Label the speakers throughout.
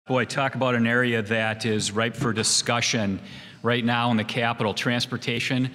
Speaker 1: Boy, talk about an area that is ripe for discussion right now in the Capitol. Transportation,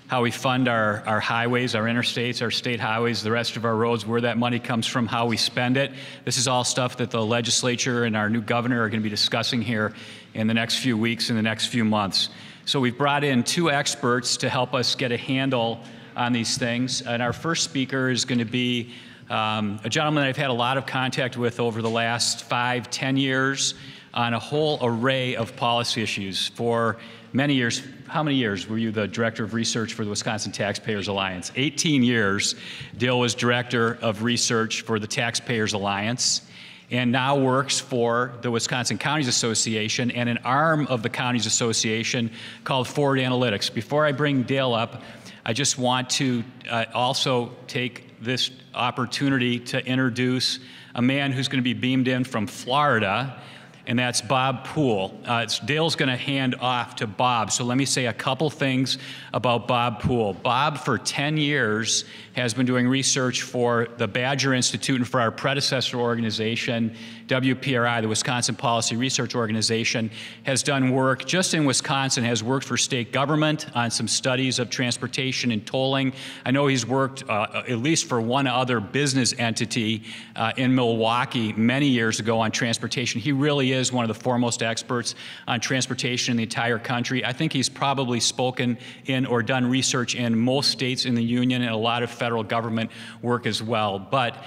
Speaker 1: how we fund our highways, our interstates, our state highways, the rest of our roads, where that money comes from, how we spend it. This is all stuff that the legislature and our new governor are going to be discussing here in the next few weeks and the next few months. So we've brought in two experts to help us get a handle on these things. And our first speaker is going to be a gentleman that I've had a lot of contact with over the last 5-10 years on a whole array of policy issues for many years. How many years were you the Director of Research for the Wisconsin Taxpayers Alliance? 18 years. Dale was Director of Research for the Taxpayers Alliance and now works for the Wisconsin Counties Association and an arm of the Counties Association called Forward Analytics. Before I bring Dale up, I just want to also take this opportunity to introduce a man who's going to be beamed in from Florida, and that's Bob Poole. Dale's going to hand off to Bob, so let me say a couple things about Bob Poole. Bob, for 10 years, has been doing research for the Badger Institute and for our predecessor organization, WPRI, the Wisconsin Policy Research Organization, has done work just in Wisconsin, has worked for state government on some studies of transportation and tolling. I know he's worked at least for one other business entity in Milwaukee many years ago on transportation. He really is one of the foremost experts on transportation in the entire country. I think he's probably spoken in or done research in most states in the union and a lot of federal government work as well. But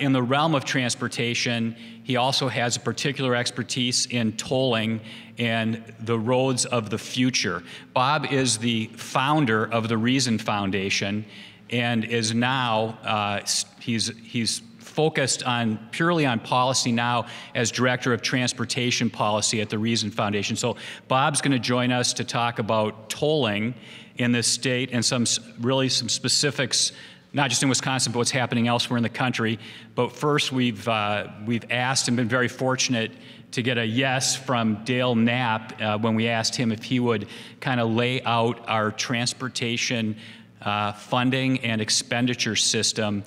Speaker 1: in the realm of transportation, he also has a particular expertise in tolling and the roads of the future. Bob is the founder of the Reason Foundation and is now, he's focused purely on policy now as Director of Transportation Policy at the Reason Foundation. So Bob's going to join us to talk about tolling in this state and some specifics, not just in Wisconsin, but what's happening elsewhere in the country. But first, we've asked and been very fortunate to get a yes from Dale Knapp when we asked him if he would kind of lay out our transportation funding and expenditure system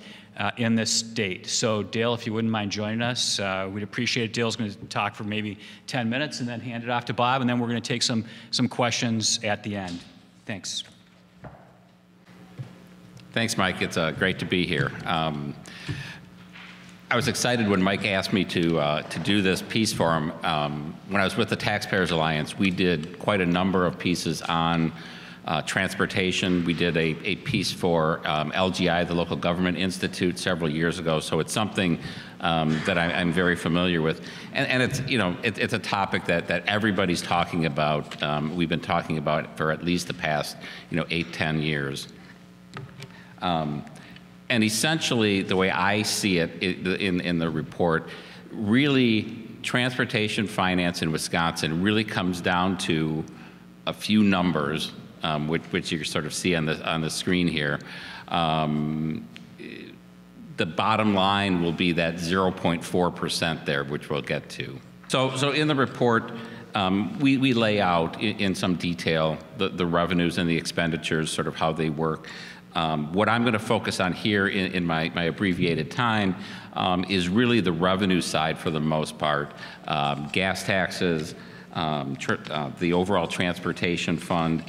Speaker 1: in this state. So Dale, if you wouldn't mind joining us, we'd appreciate it. Dale's going to talk for maybe 10 minutes and then hand it off to Bob, and then we're going to take some questions at the end. Thanks.
Speaker 2: Thanks, Mike. It's great to be here. I was excited when Mike asked me to do this piece for him. When I was with the Taxpayers Alliance, we did quite a number of pieces on transportation. We did a piece for LGI, the Local Government Institute, several years ago. So it's something that I'm very familiar with, and it's it's a topic that everybody's talking about. We've been talking about it for at least the past 8-10 years. And essentially, the way I see it in the report, really transportation finance in Wisconsin really comes down to a few numbers, which you sort of see on the screen here. The bottom line will be that 0.4% there, which we'll get to. So in the report, we lay out in some detail the revenues and the expenditures, sort of how they work. What I'm going to focus on here in my abbreviated time is really the revenue side for the most part. Gas taxes, the overall transportation fund,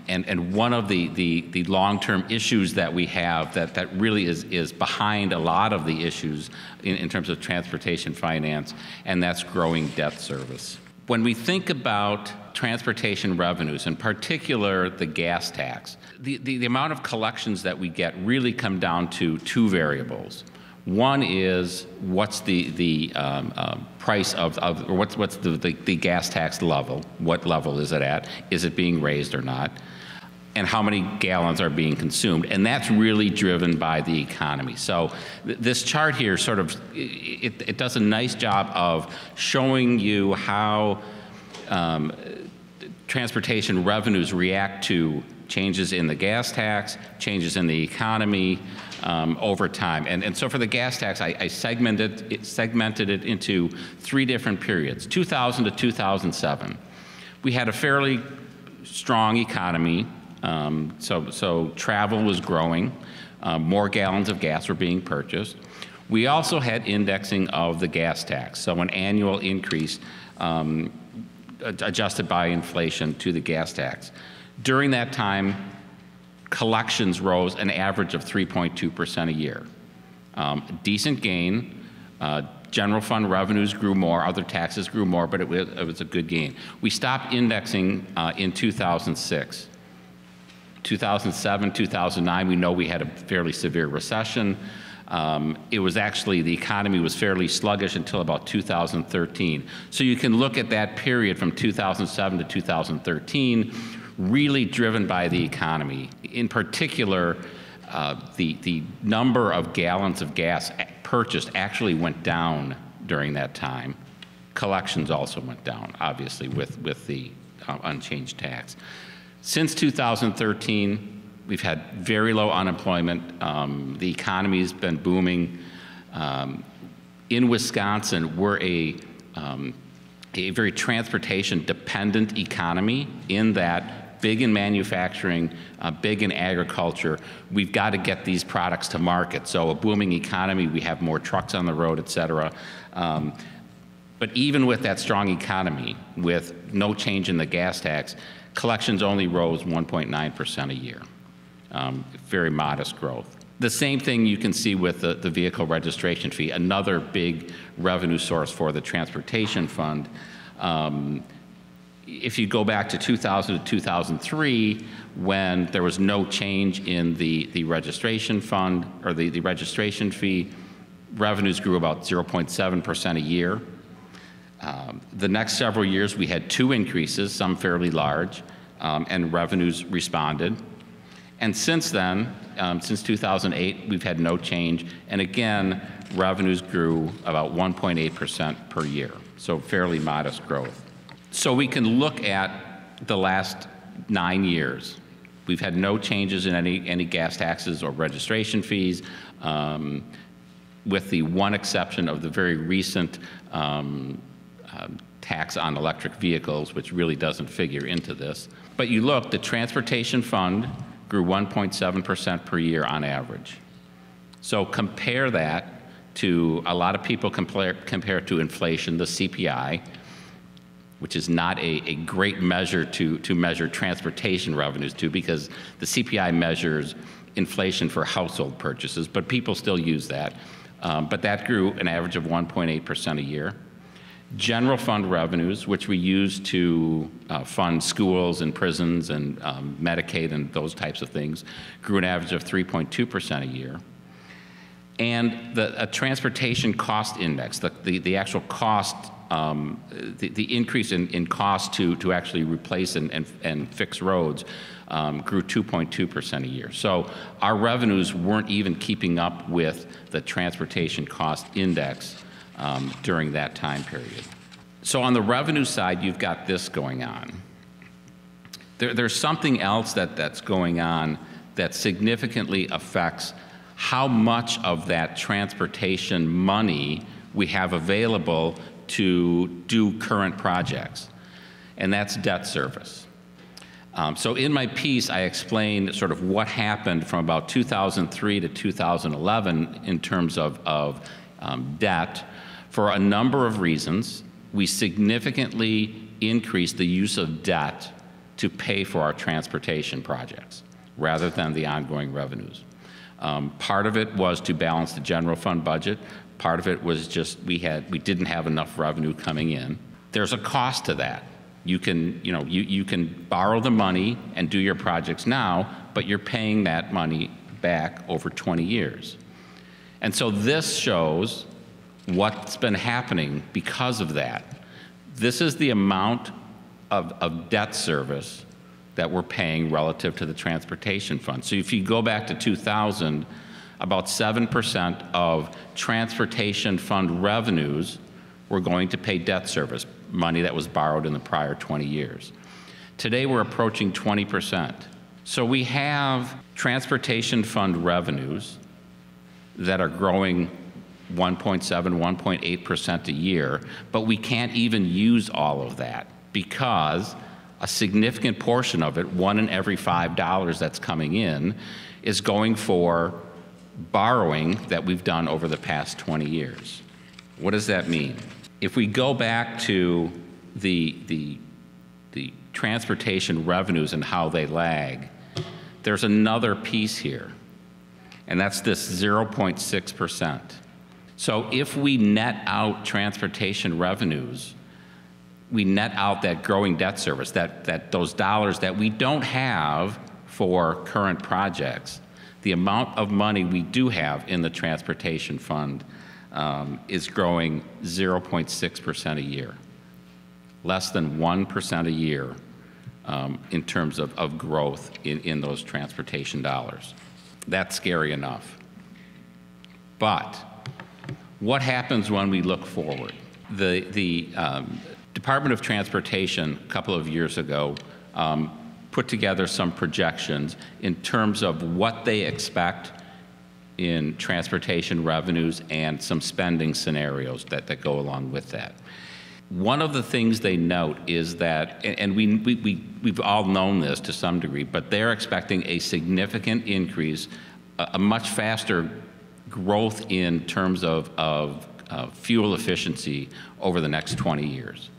Speaker 2: and one of the long-term issues that we have that really is behind a lot of the issues in terms of transportation finance, and that's growing debt service. When we think about transportation revenues, in particular the gas tax, the amount of collections that we get really come down to two variables. One is what's the price of or what's the gas tax level? What level is it at? Is it being raised or not? And how many gallons are being consumed? And that's really driven by the economy. So this chart here sort of, it does a nice job of showing you how transportation revenues react to changes in the gas tax, changes in the economy over time. And so for the gas tax, I segmented it into 3 different periods, 2000 to 2007. We had a fairly strong economy. So travel was growing, more gallons of gas were being purchased. We also had indexing of the gas tax, so an annual increase adjusted by inflation to the gas tax. During that time, collections rose an average of 3.2% a year. Decent gain. General fund revenues grew more, other taxes grew more, but it was a good gain. We stopped indexing in 2006. 2007, 2009, we know we had a fairly severe recession. It was actually, the economy was fairly sluggish until about 2013. So you can look at that period from 2007 to 2013, really driven by the economy. In particular, the number of gallons of gas purchased actually went down during that time. Collections also went down, obviously, with the unchanged tax. Since 2013, we've had very low unemployment. The economy's been booming. In Wisconsin, we're a very transportation-dependent economy in that big in manufacturing, big in agriculture. We've got to get these products to market. So a booming economy, we have more trucks on the road, et cetera. But even with that strong economy, with no change in the gas tax, collections only rose 1.9% a year. Very modest growth. The same thing you can see with the vehicle registration fee, another big revenue source for the transportation fund. If you go back to 2000 to 2003, when there was no change in the registration fund or the registration fee, revenues grew about 0.7% a year. The next several years, we had 2 increases, some fairly large, and revenues responded. And since then, since 2008, we've had no change. And again, revenues grew about 1.8% per year, so fairly modest growth. So we can look at the last 9 years. We've had no changes in any gas taxes or registration fees, with the one exception of the very recent tax on electric vehicles, which really doesn't figure into this. But you look, the transportation fund grew 1.7% per year on average. So compare that to, a lot of people compare to inflation, the CPI, which is not a great measure to measure transportation revenues to, because the CPI measures inflation for household purchases, but people still use that. But that grew an average of 1.8% a year. General fund revenues, which we use to fund schools and prisons and Medicaid and those types of things, grew an average of 3.2% a year. And a transportation cost index, the actual cost, the increase in cost to actually replace and fix roads grew 2.2% a year. So our revenues weren't even keeping up with the transportation cost index during that time period. So on the revenue side, you've got this going on. There's something else that's going on that significantly affects how much of that transportation money we have available to do current projects, and that's debt service. So in my piece, I explained sort of what happened from about 2003 to 2011 in terms of debt. For a number of reasons, we significantly increased the use of debt to pay for our transportation projects rather than the ongoing revenues. Part of it was to balance the general fund budget. Part of it was just we didn't have enough revenue coming in. There's a cost to that. You can borrow the money and do your projects now, but you're paying that money back over 20 years. And so this shows what's been happening because of that. This is the amount of debt service that we're paying relative to the transportation fund. So if you go back to 2000, about 7% of transportation fund revenues were going to pay debt service, money that was borrowed in the prior 20 years. Today we're approaching 20%. So we have transportation fund revenues that are growing 1.7, 1.8% a year, but we can't even use all of that because a significant portion of it, 1 in every $5 that's coming in, is going for borrowing that we've done over the past 20 years. What does that mean? If we go back to the transportation revenues and how they lag, there's another piece here, and that's this 0.6%. So if we net out transportation revenues, we net out that growing debt service, that those dollars that we don't have for current projects, the amount of money we do have in the transportation fund is growing 0.6% a year, less than 1% a year in terms of growth in those transportation dollars. That's scary enough. But what happens when we look forward? The Department of Transportation a couple of years ago put together some projections in terms of what they expect in transportation revenues and some spending scenarios that go along with that. One of the things they note is that, and we've all known this to some degree, but they're expecting a significant increase, a much faster growth in terms of fuel efficiency over the next 20 years.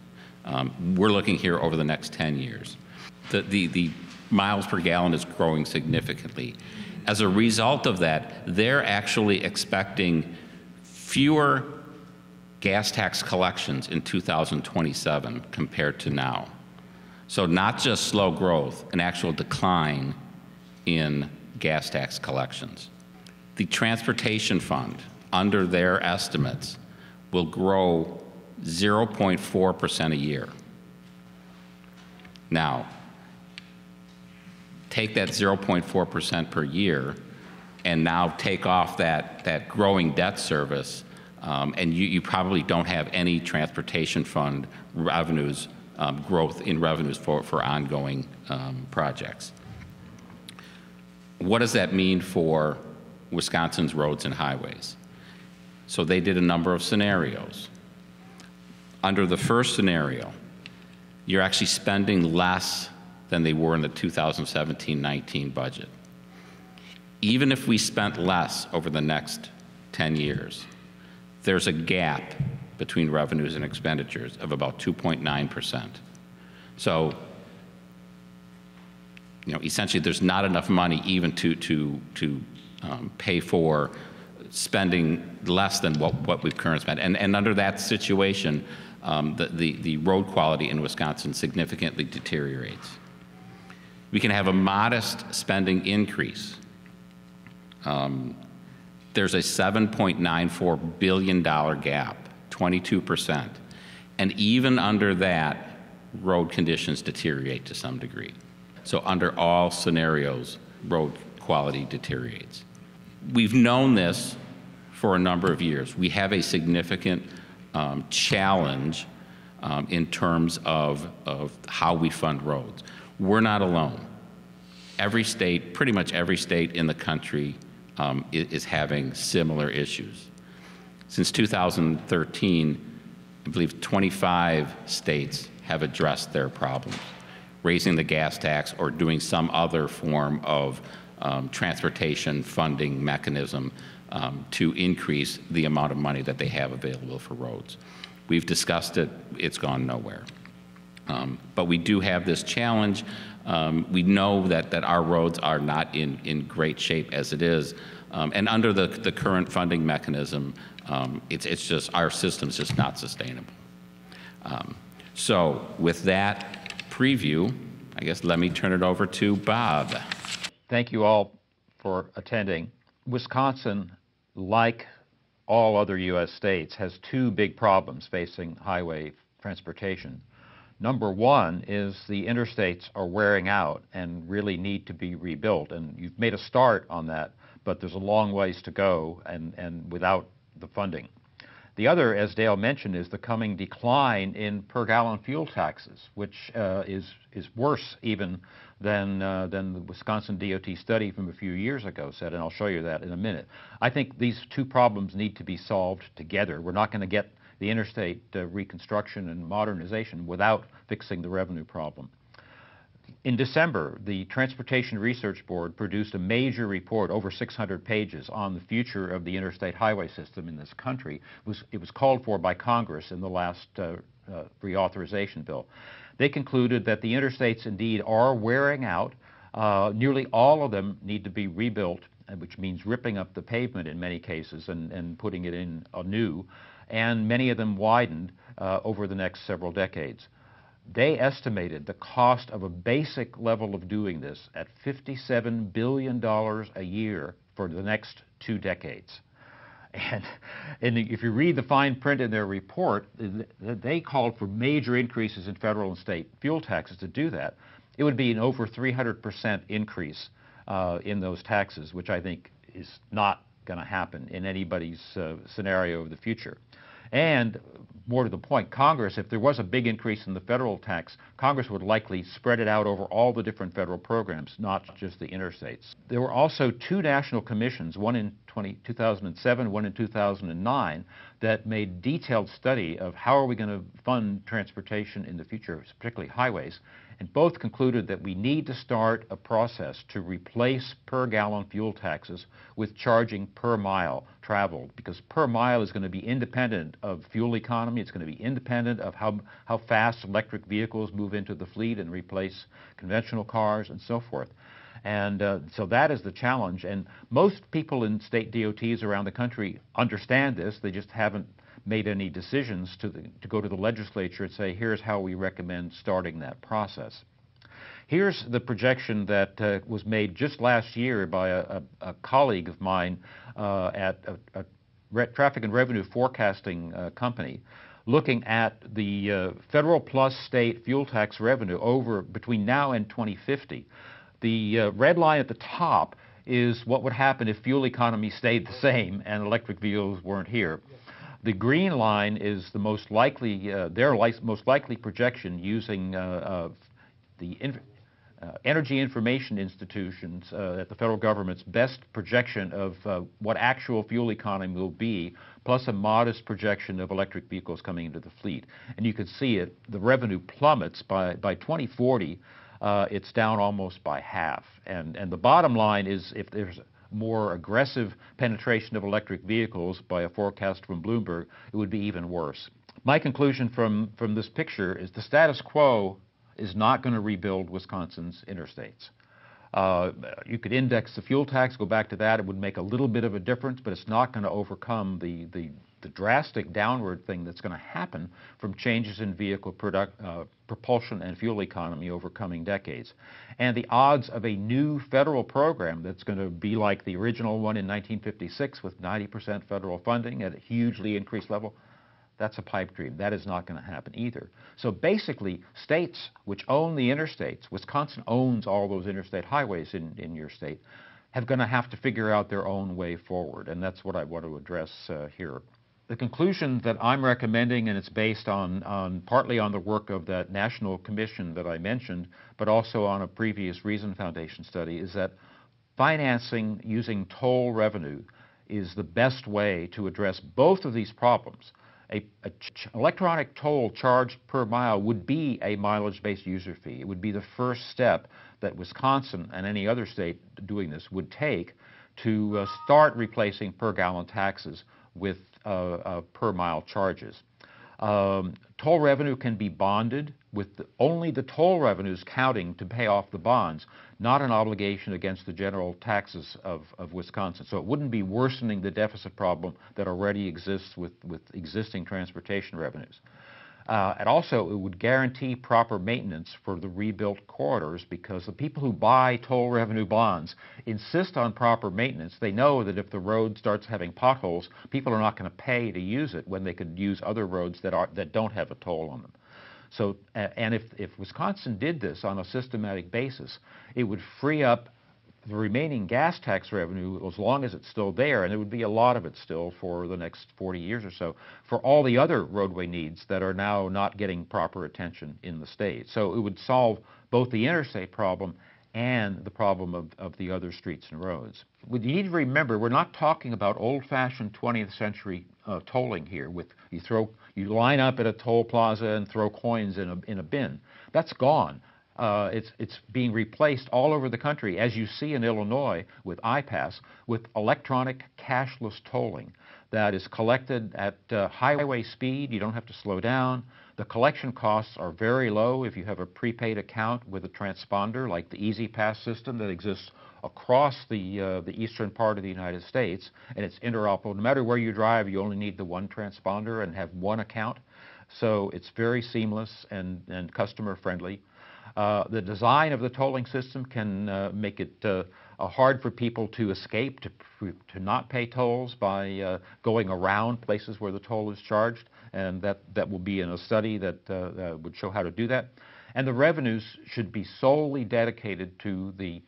Speaker 2: We're looking here over the next 10 years. The miles per gallon is growing significantly. As a result of that, they're actually expecting fewer gas tax collections in 2027 compared to now. So not just slow growth, an actual decline in gas tax collections. The transportation fund, under their estimates, will grow 0.4% a year. Now, take that 0.4% per year and now take off that growing debt service, and you probably don't have any transportation fund revenues, growth in revenues for ongoing projects. What does that mean for Wisconsin's roads and highways? So they did a number of scenarios. Under the first scenario, you're actually spending less than they were in the 2017-19 budget. Even if we spent less over the next 10 years, there's a gap between revenues and expenditures of about 2.9%. So, essentially there's not enough money even to pay for spending less than what we've currently spent. And under that situation, the road quality in Wisconsin significantly deteriorates. We can have a modest spending increase. There's a $7.94 billion gap, 22%. And even under that, road conditions deteriorate to some degree. So under all scenarios, road quality deteriorates. We've known this for a number of years. We have a significant challenge in terms of how we fund roads. We're not alone. Every state, pretty much every state in the country is having similar issues. Since 2013, I believe 25 states have addressed their problems, raising the gas tax or doing some other form of transportation funding mechanism to increase the amount of money that they have available for roads. We've discussed it, it's gone nowhere. But we do have this challenge. We know that our roads are not in great shape as it is. And under the current funding mechanism, it's just, our system's just not sustainable. So with that preview, I guess let me turn it over to Bob.
Speaker 3: Thank you all for attending. Wisconsin, like all other U.S. states, has two big problems facing highway transportation. Number one is the interstates are wearing out and really need to be rebuilt. And you've made a start on that, but there's a long ways to go and without the funding. The other, as Dale mentioned, is the coming decline in per gallon fuel taxes, which is worse even than the Wisconsin DOT study from a few years ago said, and I'll show you that in a minute. I think these two problems need to be solved together. We're not going to get the interstate reconstruction and modernization without fixing the revenue problem. In December, the Transportation Research Board produced a major report, over 600 pages, on the future of the interstate highway system in this country. It was called for by Congress in the last reauthorization bill. They concluded that the interstates indeed are wearing out. Nearly all of them need to be rebuilt, which means ripping up the pavement in many cases and putting it in anew, and many of them widened over the next several decades. They estimated the cost of a basic level of doing this at $57 billion a year for the next 2 decades. And if you read the fine print in their report, they called for major increases in federal and state fuel taxes to do that. It would be an over 300% increase in those taxes, which I think is not going to happen in anybody's scenario of the future. And more to the point, Congress, if there was a big increase in the federal tax, Congress would likely spread it out over all the different federal programs, not just the interstates. There were also 2 national commissions, one in 2007, one in 2009, that made detailed study of how are we going to fund transportation in the future, particularly highways. And both concluded that we need to start a process to replace per gallon fuel taxes with charging per mile traveled, because per mile is going to be independent of fuel economy. It's going to be independent of how fast electric vehicles move into the fleet and replace conventional cars and so forth. And so that is the challenge. And most people in state DOTs around the country understand this. They just haven't made any decisions to go to the legislature and say, here's how we recommend starting that process. Here's the projection that was made just last year by a colleague of mine at a traffic and revenue forecasting company, looking at the federal plus state fuel tax revenue over between now and 2050. The red line at the top is what would happen if fuel economy stayed the same and electric vehicles weren't here. The green line is the most likely, most likely projection using the Energy Information Institutions at the federal government's best projection of what actual fuel economy will be, plus a modest projection of electric vehicles coming into the fleet. And you can see it, the revenue plummets by 2040. It's down almost by half. And the bottom line is, if there's more aggressive penetration of electric vehicles by a forecast from Bloomberg, it would be even worse. My conclusion from this picture is the status quo is not going to rebuild Wisconsin's interstates. You could index the fuel tax, go back to that. It would make a little bit of a difference, but it's not going to overcome the drastic downward thing that's going to happen from changes in vehicle propulsion and fuel economy over coming decades. And the odds of a new federal program that's going to be like the original one in 1956 with 90% federal funding at a hugely increased level, that's a pipe dream. That is not going to happen either. So basically, states which own the interstates, Wisconsin owns all those interstate highways in your state, have going to have to figure out their own way forward, and that's what I want to address here. The conclusion that I'm recommending, and it's based on partly on the work of that national commission that I mentioned, but also on a previous Reason Foundation study, is that financing using toll revenue is the best way to address both of these problems. An electronic toll charged per mile would be a mileage-based user fee. It would be the first step that Wisconsin and any other state doing this would take to start replacing per gallon taxes with per mile charges. Toll revenue can be bonded with only the toll revenues counting to pay off the bonds, not an obligation against the general taxes of Wisconsin. So it wouldn't be worsening the deficit problem that already exists with existing transportation revenues. And also, it would guarantee proper maintenance for the rebuilt corridors, because the people who buy toll revenue bonds insist on proper maintenance. They know that if the road starts having potholes, people are not going to pay to use it when they could use other roads that don't have a toll on them. So, and if Wisconsin did this on a systematic basis, it would free up the remaining gas tax revenue, as long as it's still there, and there would be a lot of it still for the next 40 years or so, for all the other roadway needs that are now not getting proper attention in the state. So it would solve both the interstate problem and the problem of the other streets and roads. What you need to remember, we're not talking about old-fashioned 20th century tolling here. You line up at a toll plaza and throw coins in a bin. That's gone. It's being replaced all over the country, as you see in Illinois with iPass, with electronic cashless tolling that is collected at highway speed. You don't have to slow down. The collection costs are very low if you have a prepaid account with a transponder like the Easy Pass system that exists across the eastern part of the United States, and it's interoperable. No matter where you drive, you only need the one transponder and have one account. So it's very seamless and customer friendly. The design of the tolling system can make it hard for people to escape, to not pay tolls by going around places where the toll is charged, and that will be in a study that would show how to do that. And the revenues should be solely dedicated to the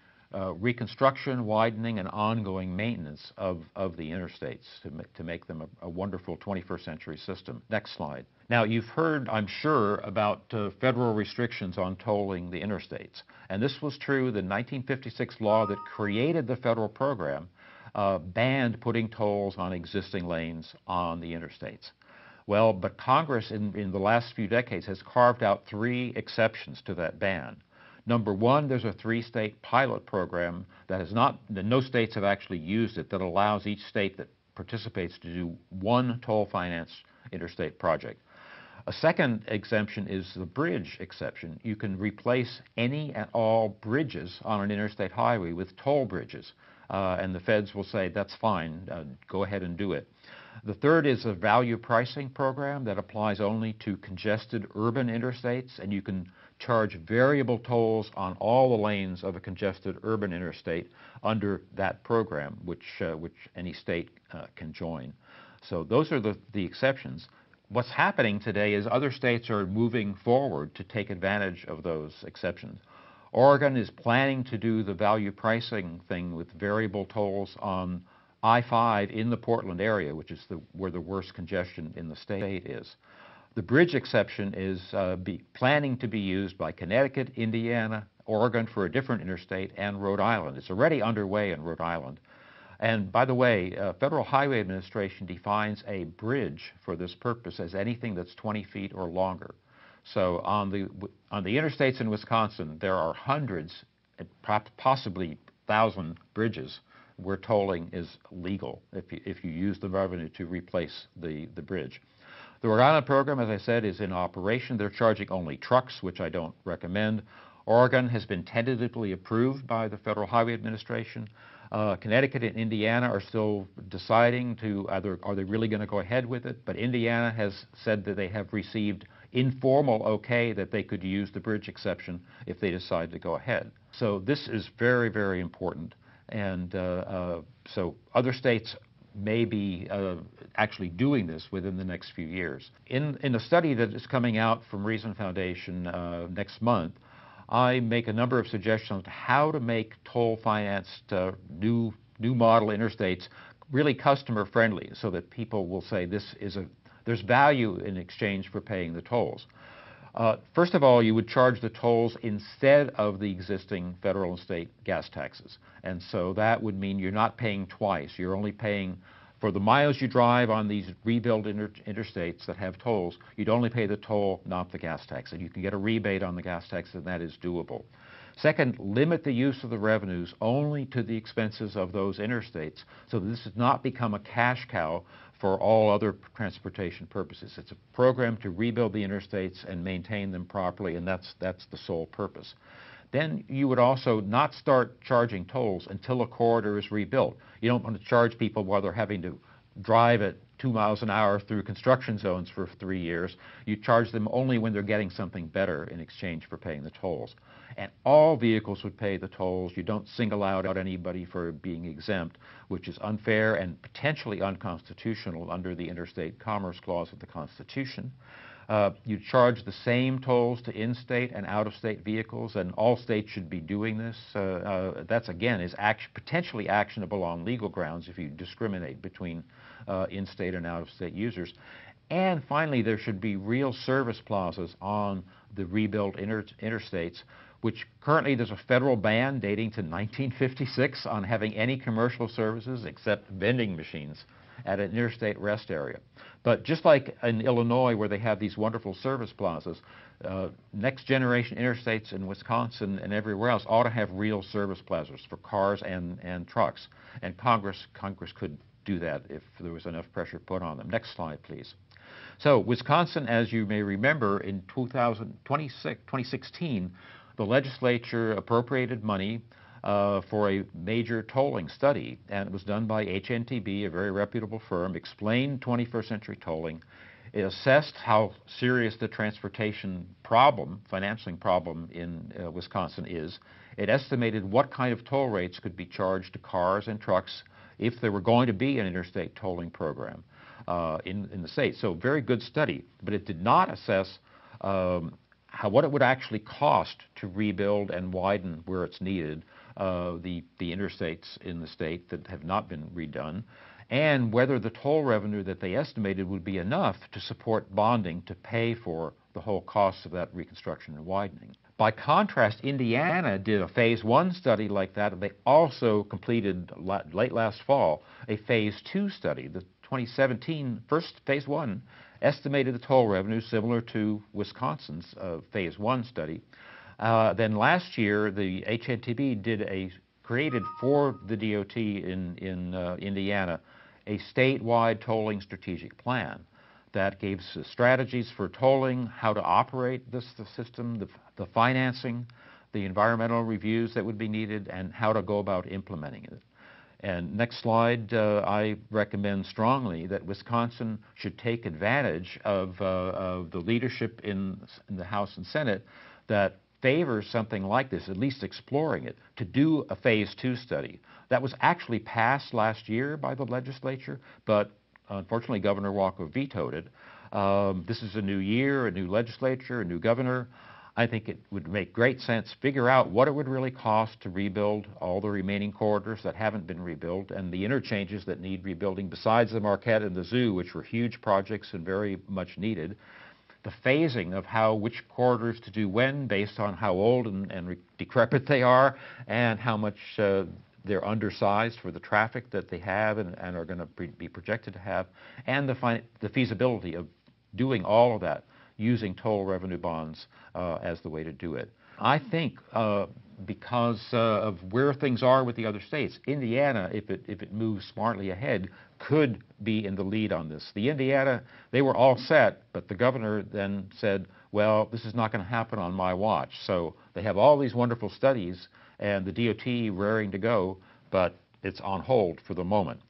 Speaker 3: reconstruction, widening, and ongoing maintenance of the interstates to make them a wonderful 21st century system. Next slide. Now, you've heard, I'm sure, about federal restrictions on tolling the interstates. And this was true. The 1956 law that created the federal program banned putting tolls on existing lanes on the interstates. Well, but Congress in the last few decades has carved out 3 exceptions to that ban. Number one, there's a 3-state pilot program that no states have actually used it, that allows each state that participates to do one toll finance interstate project. A second exemption is the bridge exception. You can replace any and all bridges on an interstate highway with toll bridges, and the feds will say, that's fine, go ahead and do it. The third is a value pricing program that applies only to congested urban interstates, and you can charge variable tolls on all the lanes of a congested urban interstate under that program, which any state can join. So those are the exceptions. What's happening today is other states are moving forward to take advantage of those exceptions. Oregon is planning to do the value pricing thing with variable tolls on I-5 in the Portland area, which is where the worst congestion in the state is. The bridge exception is planning to be used by Connecticut, Indiana, Oregon for a different interstate, and Rhode Island. It's already underway in Rhode Island. And by the way, Federal Highway Administration defines a bridge for this purpose as anything that's 20 feet or longer. So on the interstates in Wisconsin, there are hundreds, possibly 1,000 bridges where tolling is legal if you use the revenue to replace the bridge. The Rhode Island program, as I said, is in operation. They're charging only trucks, which I don't recommend. Oregon has been tentatively approved by the Federal Highway Administration. Connecticut and Indiana are still deciding are they really going to go ahead with it? But Indiana has said that they have received informal okay that they could use the bridge exception if they decide to go ahead. So this is very, very important. And so other states may be actually doing this within the next few years. In a study that is coming out from Reason Foundation next month, I make a number of suggestions on how to make toll-financed new model interstates really customer friendly, so that people will say there's value in exchange for paying the tolls. First of all, you would charge the tolls instead of the existing federal and state gas taxes. And so that would mean you're not paying twice. You're only paying for the miles you drive on these rebuilt interstates that have tolls. You'd only pay the toll, not the gas tax. And you can get a rebate on the gas tax, and that is doable. Second, limit the use of the revenues only to the expenses of those interstates, so that this does not become a cash cow for all other transportation purposes. It's a program to rebuild the interstates and maintain them properly, and that's the sole purpose. Then you would also not start charging tolls until a corridor is rebuilt. You don't want to charge people while they're having to drive at 2 miles an hour through construction zones for 3 years. You charge them only when they're getting something better in exchange for paying the tolls. And all vehicles would pay the tolls. You don't single out anybody for being exempt, which is unfair and potentially unconstitutional under the Interstate Commerce Clause of the Constitution. You charge the same tolls to in-state and out-of-state vehicles, and all states should be doing this. That's, again, is potentially actionable on legal grounds if you discriminate between in-state and out-of-state users. And finally, there should be real service plazas on the rebuilt interstates, which currently there's a federal ban dating to 1956 on having any commercial services except vending machines at an interstate rest area. But just like in Illinois where they have these wonderful service plazas, next generation interstates in Wisconsin and everywhere else ought to have real service plazas for cars and trucks. And Congress could do that if there was enough pressure put on them. Next slide, please. So Wisconsin, as you may remember, in 2016, the legislature appropriated money for a major tolling study, and it was done by HNTB, a very reputable firm, explained 21st century tolling. It assessed how serious the transportation problem, financing problem in Wisconsin is. It estimated what kind of toll rates could be charged to cars and trucks if there were going to be an interstate tolling program in the state. So very good study, but it did not assess what it would actually cost to rebuild and widen where it's needed the interstates in the state that have not been redone, and whether the toll revenue that they estimated would be enough to support bonding to pay for the whole cost of that reconstruction and widening. By contrast, Indiana did a Phase 1 study like that, and they also completed late last fall a Phase 2 study. The 2017 first Phase 1 estimated the toll revenue similar to Wisconsin's Phase 1 study. Then last year, the HNTB created for the DOT in Indiana a statewide tolling strategic plan that gave strategies for tolling, how to operate the system, the financing, the environmental reviews that would be needed, and how to go about implementing it. And next slide, I recommend strongly that Wisconsin should take advantage of the leadership in the House and Senate that favors something like this, at least exploring it, to do a Phase 2 study. That was actually passed last year by the legislature, but unfortunately Governor Walker vetoed it. This is a new year, a new legislature, a new governor. I think it would make great sense to figure out what it would really cost to rebuild all the remaining corridors that haven't been rebuilt and the interchanges that need rebuilding besides the Marquette and the Zoo, which were huge projects and very much needed. The phasing of which corridors to do when based on how old and decrepit they are and how much they're undersized for the traffic that they have and are going to be projected to have, and the feasibility of doing all of that using toll revenue bonds as the way to do it. I think because of where things are with the other states, Indiana, if it moves smartly ahead, could be in the lead on this. The Indiana, they were all set, but the governor then said, well, this is not going to happen on my watch. So they have all these wonderful studies and the DOT raring to go, but it's on hold for the moment.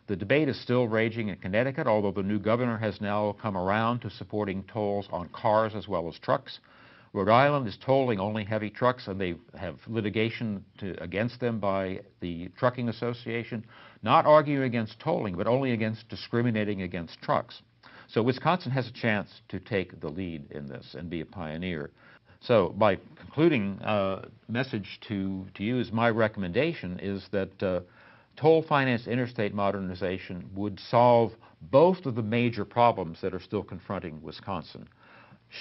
Speaker 3: The debate is still raging in Connecticut, although the new governor has now come around to supporting tolls on cars as well as trucks. Rhode Island is tolling only heavy trucks, and they have litigation against them by the Trucking Association, not arguing against tolling, but only against discriminating against trucks. So Wisconsin has a chance to take the lead in this and be a pioneer. So my concluding message to you is my recommendation is that toll-financed interstate modernization would solve both of the major problems that are still confronting Wisconsin.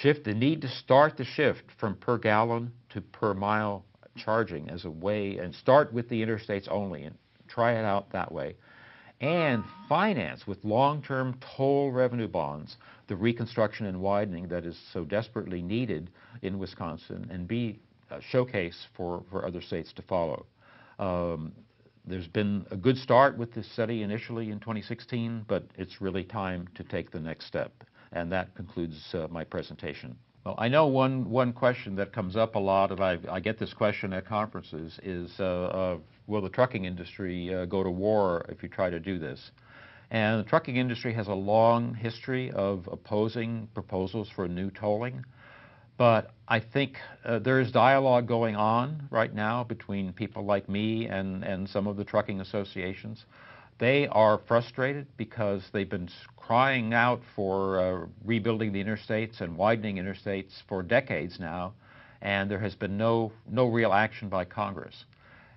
Speaker 3: The need to start the shift from per gallon to per mile charging as a way, and start with the interstates only and try it out that way, and finance with long-term toll revenue bonds the reconstruction and widening that is so desperately needed in Wisconsin, and be a showcase for other states to follow. There's been a good start with this study initially in 2016, but it's really time to take the next step. And that concludes my presentation. Well, I know one question that comes up a lot, and I get this question at conferences, is will the trucking industry go to war if you try to do this? And the trucking industry has a long history of opposing proposals for new tolling. But I think there is dialogue going on right now between people like me and some of the trucking associations. They are frustrated because they've been crying out for rebuilding the interstates and widening interstates for decades now, and there has been no real action by Congress.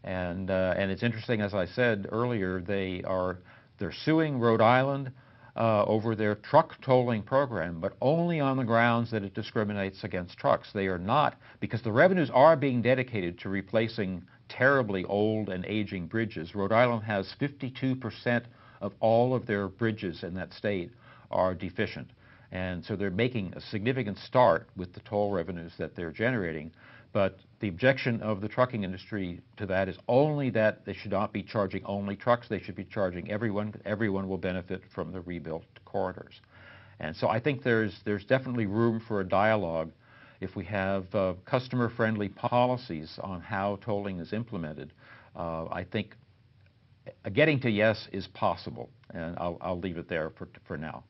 Speaker 3: And it's interesting, as I said earlier, they're suing Rhode Island over their truck tolling program, but only on the grounds that it discriminates against trucks. They are not, because the revenues are being dedicated to replacing terribly old and aging bridges. Rhode Island has 52% of all of their bridges in that state are deficient. And so they're making a significant start with the toll revenues that they're generating. But the objection of the trucking industry to that is only that they should not be charging only trucks. They should be charging everyone. Everyone will benefit from the rebuilt corridors. And so I think there's definitely room for a dialogue if we have customer-friendly policies on how tolling is implemented. I think getting to yes is possible, and I'll leave it there for now.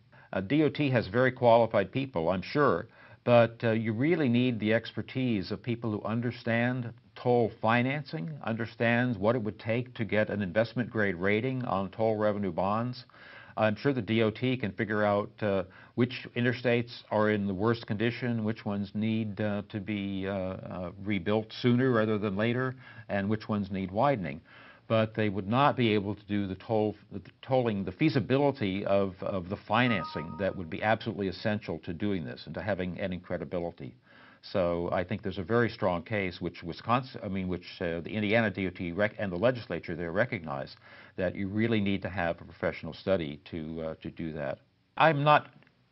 Speaker 3: DOT has very qualified people, I'm sure, but you really need the expertise of people who understand toll financing, understands what it would take to get an investment-grade rating on toll revenue bonds. I'm sure the DOT can figure out which interstates are in the worst condition, which ones need to be rebuilt sooner rather than later, and which ones need widening. But they would not be able to do the tolling, the feasibility of the financing that would be absolutely essential to doing this and to having any credibility. So I think there's a very strong case, which the Indiana DOT and the legislature there recognize that you really need to have a professional study to do that. I'm not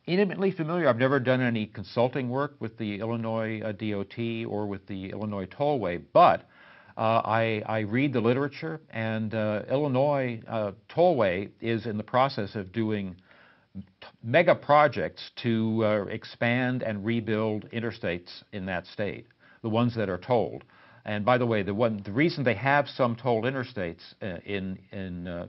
Speaker 3: intimately familiar. I've never done any consulting work with the Illinois DOT or with the Illinois Tollway, but I read the literature, and Illinois Tollway is in the process of doing mega projects to expand and rebuild interstates in that state, the ones that are tolled. And by the way, the reason they have some tolled interstates in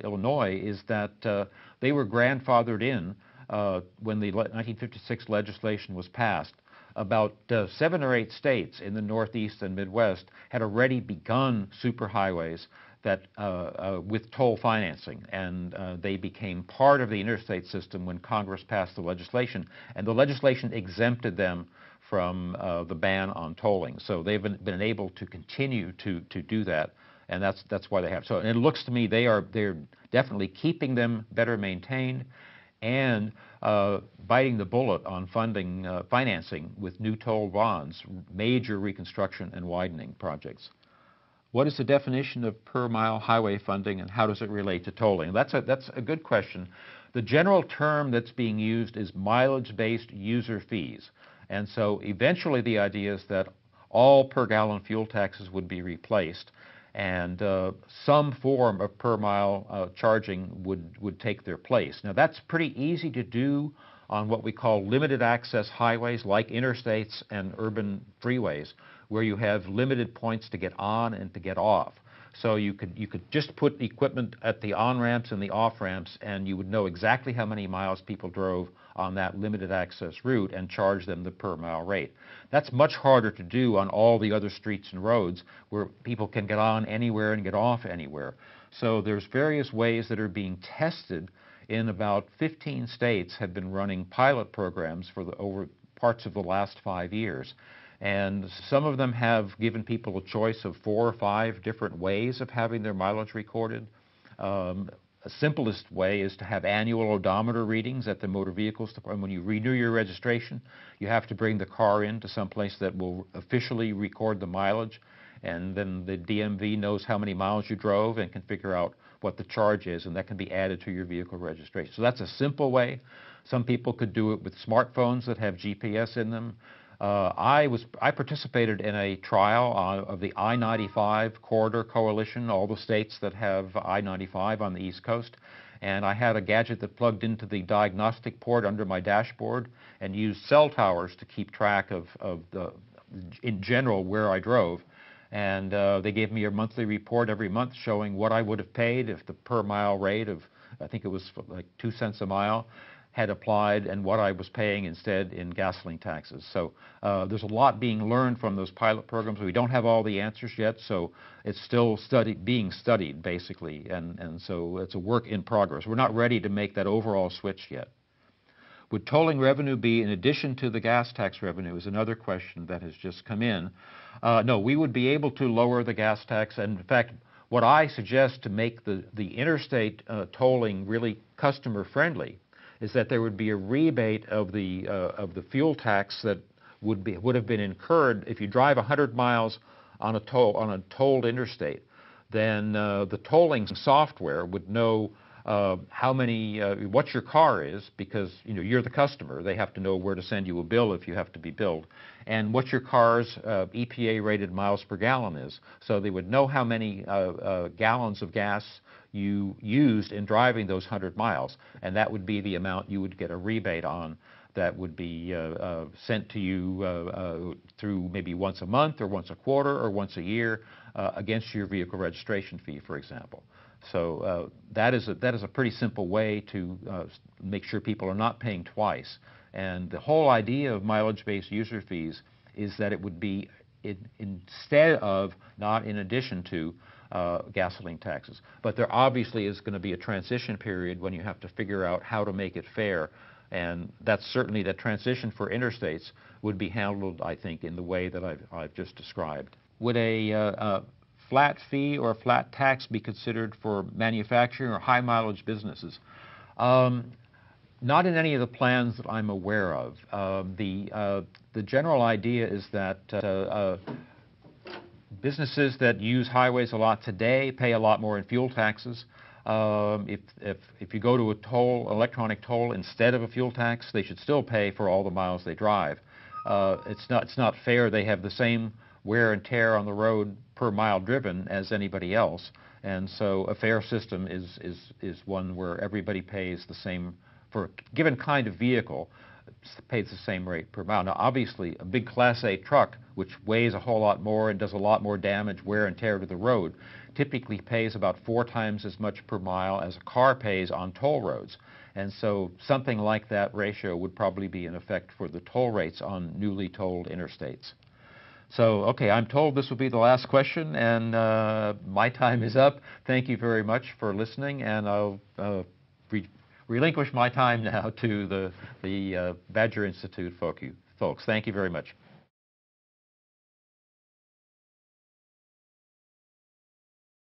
Speaker 3: Illinois is that they were grandfathered in when the 1956 legislation was passed. About 7 or 8 states in the Northeast and Midwest had already begun superhighways that with toll financing, and they became part of the interstate system when Congress passed the legislation, and the legislation exempted them from the ban on tolling. So they've been able to continue to do that, and that's why they have. So it looks to me they're definitely keeping them better maintained and biting the bullet on financing with new toll bonds, major reconstruction and widening projects. What is the definition of per-mile highway funding, and how does it relate to tolling? That's a good question. The general term that's being used is mileage-based user fees. And so eventually the idea is that all per-gallon fuel taxes would be replaced, and some form of per-mile charging would take their place. Now, that's pretty easy to do on what we call limited access highways like interstates and urban freeways, where you have limited points to get on and to get off. So you could just put the equipment at the on-ramps and the off-ramps, and you would know exactly how many miles people drove on that limited access route and charge them the per-mile rate. That's much harder to do on all the other streets and roads where people can get on anywhere and get off anywhere. So there's various ways that are being tested. In about 15 states have been running pilot programs for over parts of the last 5 years. And some of them have given people a choice of 4 or 5 different ways of having their mileage recorded. The simplest way is to have annual odometer readings at the motor vehicles department. When you renew your registration, you have to bring the car in to some place that will officially record the mileage, and then the DMV knows how many miles you drove and can figure out what the charge is, and that can be added to your vehicle registration. So that's a simple way. Some people could do it with smartphones that have GPS in them. I participated in a trial of the I-95 Corridor Coalition, all the states that have I-95 on the East Coast, and I had a gadget that plugged into the diagnostic port under my dashboard and used cell towers to keep track of in general, where I drove. And they gave me a monthly report every month showing what I would have paid if the per mile rate of, I think it was like 2 cents a mile, had applied, and what I was paying instead in gasoline taxes. So there's a lot being learned from those pilot programs. We don't have all the answers yet, so it's still being studied, basically, and so it's a work in progress. We're not ready to make that overall switch yet. Would tolling revenue be in addition to the gas tax revenue is another question that has just come in. No, we would be able to lower the gas tax, and in fact, what I suggest to make the interstate tolling really customer-friendly is that there would be a rebate of the fuel tax that would have been incurred if you drive 100 miles on a tolled interstate. Then the tolling software would know how many, what your car is, because you're the customer. They have to know where to send you a bill if you have to be billed, and what your car's EPA-rated miles per gallon is. So they would know how many gallons of gas you used in driving those 100 miles, and that would be the amount you would get a rebate on. That would be sent to you through maybe once a month or once a quarter or once a year against your vehicle registration fee, for example. So that is a pretty simple way to make sure people are not paying twice. And the whole idea of mileage-based user fees is that it would be instead of, not in addition to, gasoline taxes. But there obviously is going to be a transition period when you have to figure out how to make it fair. And that's certainly, that transition for interstates would be handled, I think, in the way that I've just described. Would a flat fee or a flat tax be considered for manufacturing or high mileage businesses? Not in any of the plans that I'm aware of. The general idea is that businesses that use highways a lot today pay a lot more in fuel taxes. If you go to a toll, electronic toll, instead of a fuel tax, they should still pay for all the miles they drive. It's not fair. They have the same wear and tear on the road per mile driven as anybody else, and so a fair system is one where everybody pays the same for a given kind of vehicle, pays the same rate per mile. Now, obviously, a big Class A truck, which weighs a whole lot more and does a lot more damage, wear and tear to the road, typically pays about 4 times as much per mile as a car pays on toll roads. And so something like that ratio would probably be in effect for the toll rates on newly tolled interstates. So, okay, I'm told this will be the last question, and my time is up. Thank you very much for listening, and I'll relinquish my time now to the Badger Institute folks. Thank you very much.